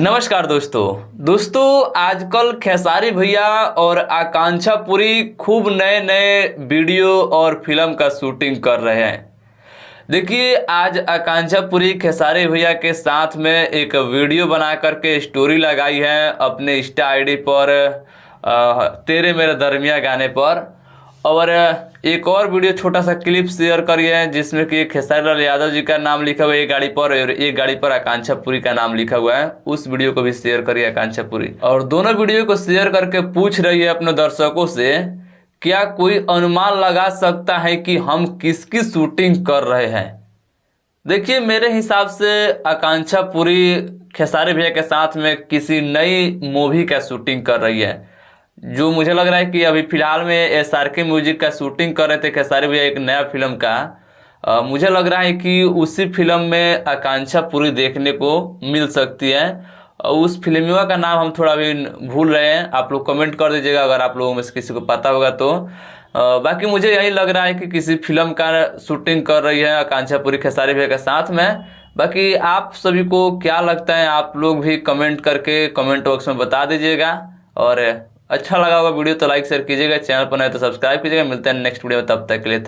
नमस्कार दोस्तों आजकल खेसारी भैया और आकांक्षा पुरी खूब नए नए वीडियो और फिल्म का शूटिंग कर रहे हैं। देखिए, आज आकांक्षा पुरी खेसारी भैया के साथ में एक वीडियो बना करके स्टोरी लगाई है अपने इंस्टा आईडी पर, तेरे मेरे दरमिया गाने पर। और एक और वीडियो छोटा सा क्लिप शेयर करिए है जिसमें कि खेसारी लाल यादव जी का नाम लिखा हुआ है एक गाड़ी पर और एक गाड़ी पर आकांक्षा पुरी का नाम लिखा हुआ है। उस वीडियो को भी शेयर करिए आकांक्षा पुरी। और दोनों वीडियो को शेयर करके पूछ रही है अपने दर्शकों से, क्या कोई अनुमान लगा सकता है कि हम किसकी शूटिंग कर रहे हैं। देखिए, मेरे हिसाब से आकांक्षा पुरी खेसारी भैया के साथ में किसी नई मूवी का शूटिंग कर रही है। जो मुझे लग रहा है कि अभी फिलहाल में SRK म्यूजिक का शूटिंग कर रहे थे खेसारी भैया एक नया फिल्म का। मुझे लग रहा है कि उसी फिल्म में आकांक्षा पुरी देखने को मिल सकती है। उस फिल्मियों का नाम हम थोड़ा भी भूल रहे हैं, आप लोग कमेंट कर दीजिएगा अगर आप लोगों में से किसी को पता होगा तो। बाकी मुझे यही लग रहा है कि किसी फिल्म का शूटिंग कर रही है आकांक्षा पुरी खेसारी भैया के साथ में। बाकी आप सभी को क्या लगता है, आप लोग भी कमेंट करके कमेंट बॉक्स में बता दीजिएगा। और अच्छा लगा होगा वीडियो तो लाइक शेयर कीजिएगा, चैनल पर नए तो सब्सक्राइब कीजिएगा। मिलते हैं नेक्स्ट वीडियो में, तब तक के लिए।